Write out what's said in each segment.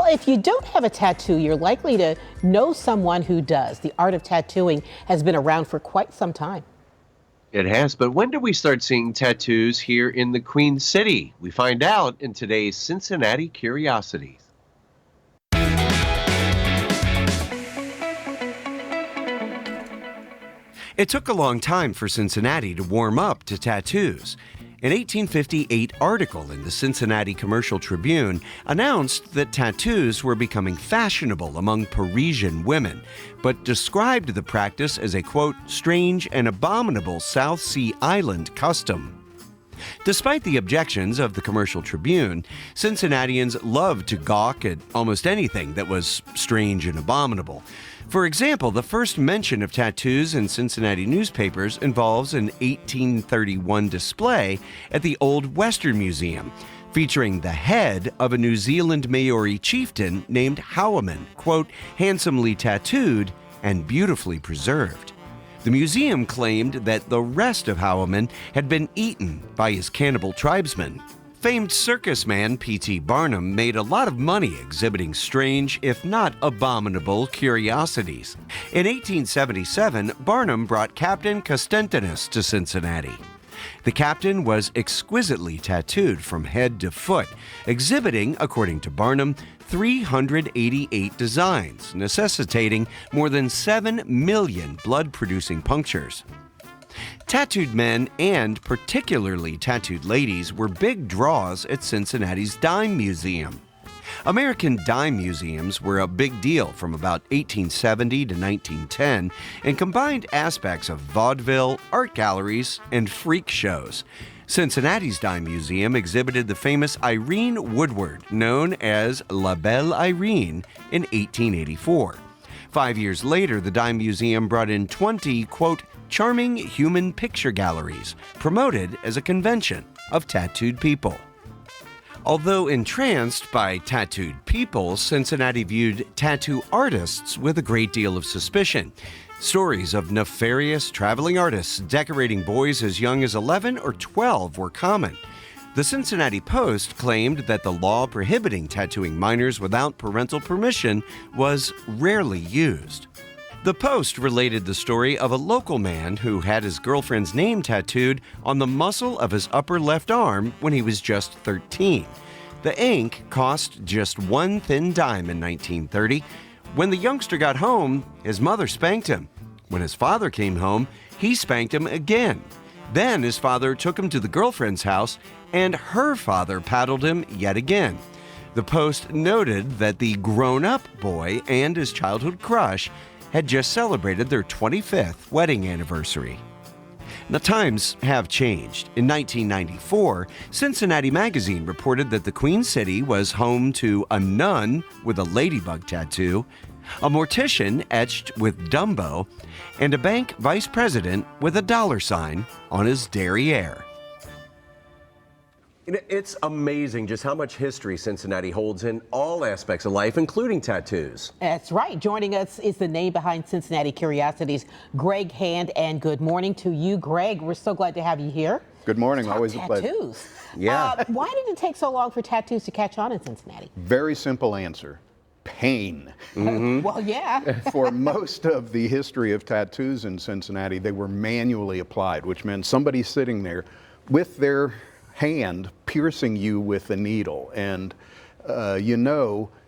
if you don't have a tattoo, you're likely to know someone who does. The art of tattooing has been around for quite some time. It has, but when do we start seeing tattoos here in the Queen City? We find out in today's Cincinnati Curiosities. It took a long time for Cincinnati to warm up to tattoos. An 1858 article in the Cincinnati Commercial Tribune announced that tattoos were becoming fashionable among Parisian women, but described the practice as a, quote, strange and abominable South Sea Island custom. Despite the objections of the Commercial Tribune, Cincinnatians loved to gawk at almost anything that was strange and abominable. For example, the first mention of tattoos in Cincinnati newspapers involves an 1831 display at the Old Western Museum, featuring the head of a New Zealand Maori chieftain named Howaman, quote, handsomely tattooed and beautifully preserved. The museum claimed that the rest of Howaman had been eaten by his cannibal tribesmen. Famed circus man P.T. Barnum made a lot of money exhibiting strange, if not abominable, curiosities. In 1877, Barnum brought Captain Costentinus to Cincinnati. The captain was exquisitely tattooed from head to foot, exhibiting, according to Barnum, 388 designs, necessitating more than 7 million blood-producing punctures. Tattooed men, and particularly tattooed ladies, were big draws at Cincinnati's Dime Museum. American dime museums were a big deal from about 1870 to 1910 and combined aspects of vaudeville, art galleries, and freak shows. Cincinnati's Dime Museum exhibited the famous Irene Woodward, known as La Belle Irene, in 1884. 5 years later, the Dime Museum brought in 20, quote, charming human picture galleries, promoted as a convention of tattooed people. Although entranced by tattooed people, Cincinnati viewed tattoo artists with a great deal of suspicion. Stories of nefarious traveling artists decorating boys as young as 11 or 12 were common. The Cincinnati Post claimed that the law prohibiting tattooing minors without parental permission was rarely used. The Post related the story of a local man who had his girlfriend's name tattooed on the muscle of his upper left arm when he was just 13. The ink cost just one thin dime in 1930. When the youngster got home, his mother spanked him. When his father came home, he spanked him again. Then his father took him to the girlfriend's house, and her father paddled him yet again. The Post noted that the grown-up boy and his childhood crush had just celebrated their 25th wedding anniversary. The times have changed. In 1994, Cincinnati Magazine reported that the Queen City was home to a nun with a ladybug tattoo, a mortician etched with Dumbo, and a bank vice president with a $sign on his derriere. It's amazing just how much history Cincinnati holds in all aspects of life, including tattoos. That's right. Joining us is the name behind Cincinnati Curiosities, Greg Hand, and good morning to you, Greg. We're so glad to have you here. Good morning. Always a pleasure. Tattoos. Yeah. Why did it take so long for tattoos to catch on in Cincinnati? Very simple answer. Pain. Well, yeah. For most of the history of tattoos in Cincinnati, they were manually applied, which meant somebody sitting there with their hand piercing you with a needle. And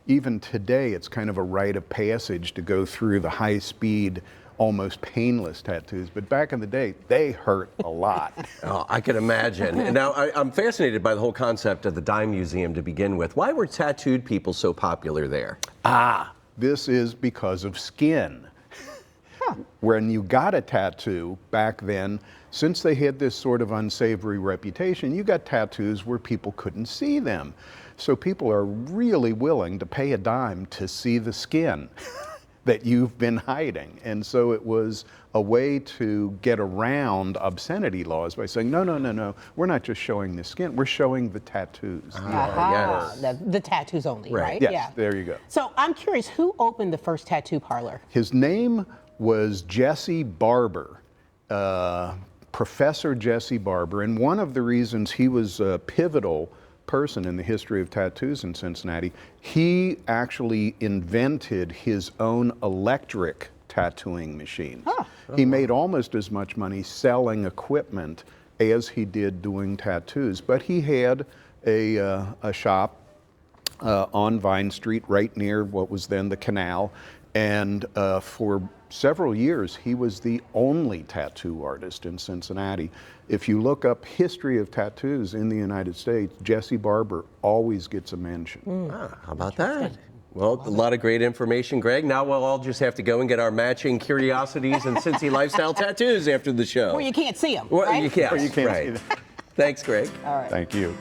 even today, it's kind of a rite of passage to go through the high-speed, almost painless tattoos. But back in the day, they hurt a lot. Oh, I can imagine. And now I'm fascinated by the whole concept of the Dime Museum to begin with. Why were tattooed people so popular there? This is because of skin. When you got a tattoo back then, since they had this sort of unsavory reputation, you got tattoos where people couldn't see them. So people are really willing to pay a dime to see the skin that you've been hiding. And so it was a way to get around obscenity laws by saying, no, we're not just showing the skin, we're showing the tattoos. Yes. The tattoos only, right? Yes, Yeah. there you go. So I'm curious, who opened the first tattoo parlor? His name was Jesse Barber, Professor Jesse Barber, and one of the reasons he was pivotal person in the history of tattoos in Cincinnati. He actually invented his own electric tattooing machines. He made almost as much money selling equipment as he did doing tattoos, but he had a shop on Vine Street right near what was then the canal, and for several years he was the only tattoo artist in Cincinnati. If you look up history of tattoos in the United States, Jesse Barber always gets a mention. How about that? Well, a lot of great information, Greg. Now we'll all just have to go and get our matching Curiosities and Cincy Lifestyle tattoos after the show. Well, you can't see them, Well, right? you can't. Or you can't right. see them. Thanks, Greg. All right. Thank you.